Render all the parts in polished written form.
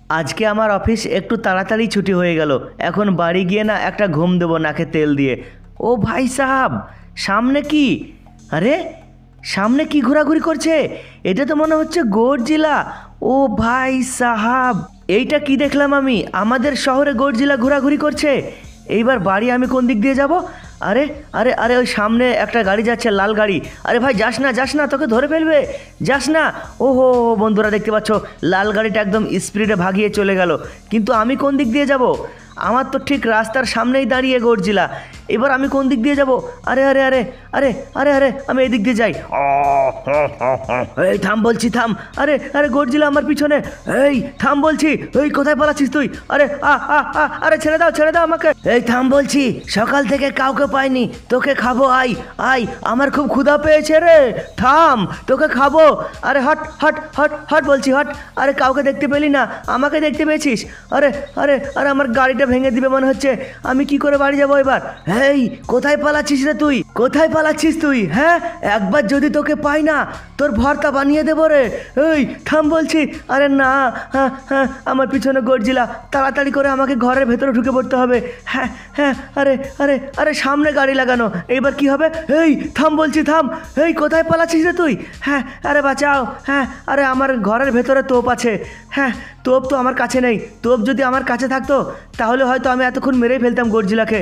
আজকে আমার অফিস একটু তাড়াতাড়ি ছুটি হয়ে গেল। এখন বাড়ি গিয়ে না একটা ঘুম দেবো নাকে তেল দিয়ে। ও ভাই সাহাব, সামনে কি? আরে সামনে কি ঘোরাঘুরি করছে? এটা তো মনে হচ্ছে গডজিলা। ও ভাই সাহাব, এইটা কি দেখলাম আমি? আমাদের শহরে গডজিলা ঘোরাঘুরি করছে। এইবার বাড়ি আমি কোন দিক দিয়ে যাব? আরে আরে আরে ওই সামনে একটা গাড়ি যাচ্ছে, লাল গাড়ি। আরে ভাই যাস না যাস না, তোকে ধরে ফেলবে, যাস না। ওহো বন্ধুরা, দেখতে পাচ্ছ লাল গাড়িটা একদম স্পিডে ভাগিয়ে চলে গেল। কিন্তু আমি কোন দিক দিয়ে যাব? আমার তো ঠিক রাস্তার সামনেই দাঁড়িয়ে গডজিলা। এবার আমি কোন দিক দিয়ে যাব? আরে আরে আরে আরে আরে আরে আমি এই দিক দিয়ে যাই। এই থাম বলছি, থাম। আরে আরে গডজিলা আমার পিছনে। এই থাম বলছি। এই কোথায় পালাচ্ছিস তুই? আরে আরে ছেড়ে দাও, ছেড়ে দাও আমাকে। এই থাম বলছি, সকাল থেকে কাউকে পাইনি, তোকে খাবো। আই আই, আমার খুব ক্ষুধা পেয়েছে রে। থাম, তোকে খাবো। আরে হট হট হট হট বলছি, হট। আরে কাউকে দেখতে পেলি না, আমাকে দেখতে পেয়েছিস? আরে আরে আরে আমার গাড়িটা ভেঙে দিবে মনে হচ্ছে। আমি কি করে বাড়ি যাবো এবার? এই কোথায় পালাচ্ছিস রে তুই? কোথায় পালাচ্ছিস তুই? হ্যাঁ, একবার যদি তোকে পাই না, তোর ভর্তা বানিয়ে দেবো রে। এই থাম বলছি। আরে না, হ্যাঁ হ্যাঁ, আমার পিছনে গডজিলা। তাড়াতাড়ি করে আমাকে ঘরের ভেতরে ঢুকে পড়তে হবে। হ্যাঁ হ্যাঁ, আরে আরে আরে সামনে গাড়ি লাগানো, এইবার কি হবে? এই থাম বলছি, থাম। এই কোথায় পালাচ্ছিস রে তুই? হ্যাঁ, আরে বাঁচাও। হ্যাঁ, আরে আমার ঘরের ভেতরে তোপ আছে। হ্যাঁ, তোপ তো আমার কাছে নেই। তোপ যদি আমার কাছে থাকতো তাহলে হয়তো আমি এতক্ষণ মেরেই ফেলতাম গডজিলাকে।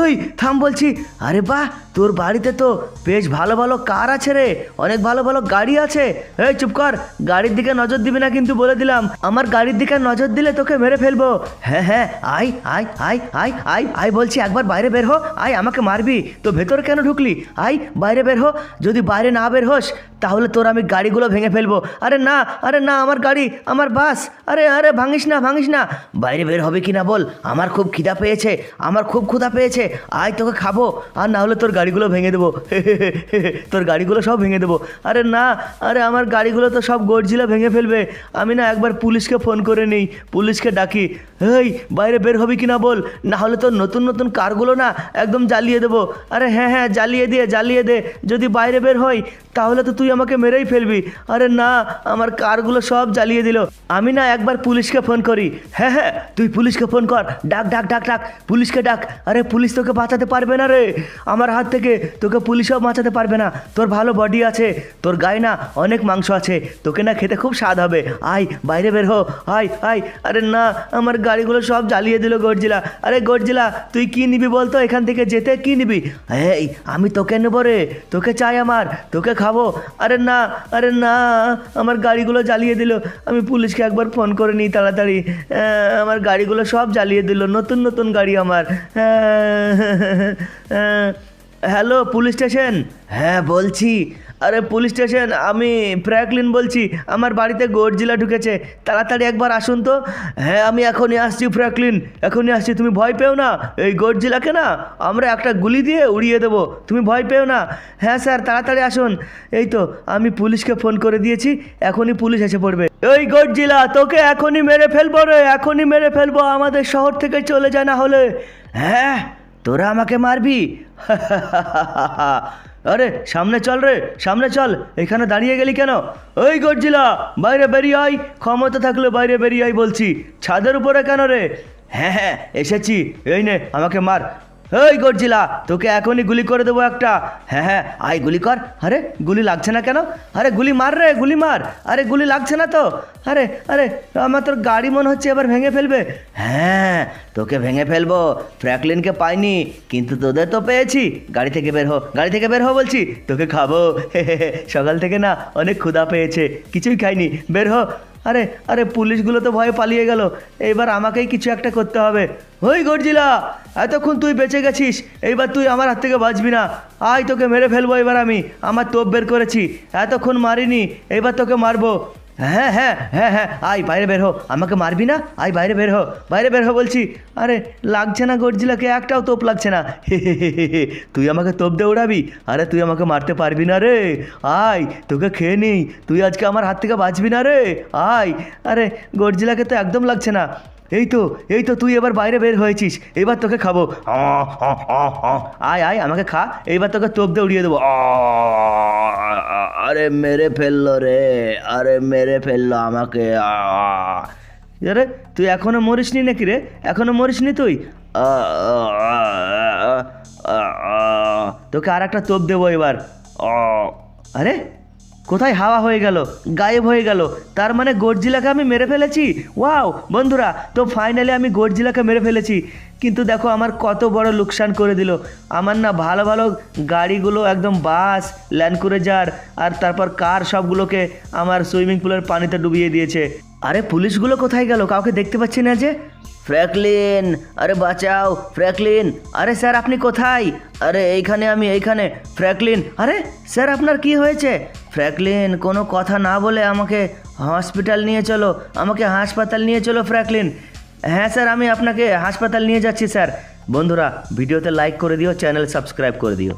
ওই থাম বলছি। আরে বাহ, তোর বাড়িতে তো বেশ ভালো ভালো কার আছে রে, অনেক ভালো ভালো গাড়ি আছে। এই চুপ কর, গাড়ির দিকে নজর দিবি না কিন্তু বলে দিলাম। আমার গাড়ির দিকে নজর দিলে তোকে মেরে ফেলবো। হ্যাঁ হ্যাঁ, I I I I I I বলছি, একবার বাইরে বের হো। আই, আমাকে মারবি তো ভেতরে কেন ঢুকলি? আই বাইরে বের হো। যদি বাইরে না বের হোস তাহলে তোর আমি গাড়িগুলো ভেঙে ফেলবো। আরে না, আরে না, আমার গাড়ি, আমার বাস। আরে আরে ভাঙিস না, ভাঙিস না। বাইরে বের হবে কি না বল, আমার খুব খিদা পেয়েছে, আমার খুব ক্ষুধা পেয়েছে। আয় তোকে খাবো, আর না হলে তোর গাড়িগুলো ভেঙে দেবো। তোর গাড়িগুলো সব ভেঙে দেবো। আরে না, আরে আমার গাড়িগুলো তো সব গডজিলা ভেঙে ফেলবে। আমি না একবার পুলিশকে ফোন করে নিই, পুলিশকে ডাকি। এই বাইরে বের হবি কি না বল, না হলে তোর নতুন নতুন কারগুলো না একদম জ্বালিয়ে দেবো। আরে হ্যাঁ হ্যাঁ, জ্বালিয়ে দিয়ে জ্বালিয়ে দে। যদি বাইরে বের হই তাহলে তো তুই আমাকে মেরেই ফেলবি। আরে না, আমার কারগুলো সব জ্বালিয়ে দিল। আমি না একবার পুলিশকে ফোন করি। হ্যাঁ হ্যাঁ, তুই পুলিশকে ফোন কর, ডাক ডাক ডাক ডাক, পুলিশকে ডাক। আরে পুলিশ তোকে বাঁচাতে পারবে না রে, আমার হাত থেকে তোকে পুলিশও বাঁচাতে পারবে না। তোর ভালো বডি আছে, তোর গায়ে না অনেক মাংস আছে, তোকে না খেতে খুব স্বাদ হবে। আয় বাইরে বের হো, আয় আয়। আরে না, আমার গাড়িগুলো সব জ্বালিয়ে দিল গডজিলা। আরে গডজিলা, তুই কি নিবি বলতো এখান থেকে যেতে? কি নিবি? এই আমি তোকে নেবো রে, তোকে চাই আমার, তোকে খাবো। আরে না, আরে না, আমার গাড়িগুলো জ্বালিয়ে দিল। আমি পুলিশকে একবার ফোন করে নিই তাড়াতাড়ি। আমার গাড়িগুলো সব জ্বালিয়ে দিল, নতুন নতুন গাড়ি আমার। Hello police station? হ্যাঁ বলছি। আরে পুলিশ স্টেশন, আমি ফ্র্যাঙ্কলিন বলছি। আমার বাড়িতে গডজিলা ঢুকেছে, তাড়াতাড়ি একবার আসুন তো। হ্যাঁ আমি এখনই আসছি ফ্র্যাঙ্কলিন, এখনই আসছি। তুমি ভয় পেও না, এই গডজিলাকে না আমরা একটা গুলি দিয়ে উড়িয়ে দেবো, তুমি ভয় পেও না। হ্যাঁ স্যার, তাড়াতাড়ি আসুন। এই তো আমি পুলিশকে ফোন করে দিয়েছি, এখনই পুলিশ এসে পড়বে। ওই গডজিলা, তোকে এখনই মেরে ফেলবো রে, এখনই মেরে ফেলবো। আমাদের শহর থেকে চলে যায় না হলে। হ্যাঁ, তোরা আমাকে মারবি? আরে সামনে চল রে, সামনে চল। এখানে দাঁড়িয়ে গেলি কেন? ওই গডজিলা, বাইরে বেরিয়ে আয়, ক্ষমতা থাকলে বাইরে বেরিয়ে আয় বলছি। ছাদের উপরে কেন রে? হ্যাঁ হ্যাঁ এসেছি, এই নে আমাকে মার। এই গডজিলা, তোকে এখনই গুলি করে দেবো একটা। হ্যাঁ হ্যাঁ আয়, গুলি কর। আরে গুলি লাগছে না কেন? আরে গুলি মার রে, গুলি মার। আরে গুলি লাগছে না তো। আরে আরে, আমার তোর গাড়ি মনে হচ্ছে এবার ভেঙে ফেলবে। হ্যাঁ, তোকে ভেঙে ফেলবো। ফ্র্যাঙ্কলিনকে পাইনি, কিন্তু তোদের তো পেয়েছি। গাড়ি থেকে বের হো, গাড়ি থেকে বের হো বলছি, তোকে খাবো। সকাল থেকে না অনেক ক্ষুধা পেয়েছে, কিছুই খাইনি, বের হো। আরে আরে পুলিশগুলো তো ভয়ে পালিয়ে গেল, এইবার আমাকেই কিছু একটা করতে হবে। ওই গডজিলা, এতক্ষণ তুই বেঁচে গেছিস, এইবার তুই আমার হাত থেকে বাঁচবি না। আয় তোকে মেরে ফেলবো এবার আমি, আমার তোপ বের করেছি, এতক্ষণ মারিনি, এইবার তোকে মারবো। হ্যাঁ হ্যাঁ হ্যাঁ হ্যাঁ, আয় বাইরে বের হো, আমাকে মারবি না? আয় বাইরে বের হো, বাইরে বের হো বলছি। আরে লাগছে না গডজিলাকে, একটাও তোপ লাগছে না। তুই আমাকে তোপ দিয়ে উড়াবি? আরে তুই আমাকে মারতে পারবি না রে, আয় তোকে খেয়ে নিই, তুই আজকে আমার হাত থেকে বাঁচবি না রে, আয়। আরে গডজিলাকে তো একদম লাগছে না। এই তো, এই তো, তুই এবার বাইরে বের হয়েছিস, এবার তোকে খাবো। আয় আয় আমাকে খা, এইবার তোকে তোপ দিয়ে উড়িয়ে দেবো। আরে মেরে ফেললো রে, আরে মেরে ফেললো আমাকে। আরে তুই এখনো মরিসনি নাকি রে? এখনো মরিসনি তুই? আ, আ, আ, আ, আ, তোকে আর একটা তোপ দেবো এবার। আ, আরে কোথায় হাওয়া হয়ে গেল, গায়েব হয়ে গেল? তার মানে গডজিলাকে আমি মেরে ফেলেছি। ওয়াও বন্ধুরা, তো ফাইনালি আমি গডজিলাকে মেরে ফেলেছি। কিন্তু দেখো আমার কত বড় লোকসান করে দিল। আমার না ভালো ভালো গাড়িগুলো, একদম বাস, ল্যান্ড ক্রুজার আর তারপর কার সবগুলোকে আমার সুইমিং পুলের পানিতে ডুবিয়ে দিয়েছে। আরে পুলিশগুলো কোথায় গেল? কাউকে দেখতে পাচ্ছি না যে। ফ্র্যাঙ্কলিন, আরে বাঁচাও ফ্র্যাঙ্কলিন। আরে স্যার আপনি কোথায়? আরে এইখানে, আমি এইখানে। ফ্র্যাঙ্কলিন, আরে স্যার আপনার কি হয়েছে? ফ্র্যাঙ্কলিন কোনো কথা না বলে আমাকে হসপিটাল নিয়ে চলো, আমাকে হাসপাতাল নিয়ে চলো ফ্র্যাঙ্কলিন। হ্যাঁ স্যার, আমি আপনাকে হাসপাতাল নিয়ে যাচ্ছি স্যার। বন্ধুরা ভিডিওতে লাইক করে দিও, চ্যানেল সাবস্ক্রাইব করে দিও।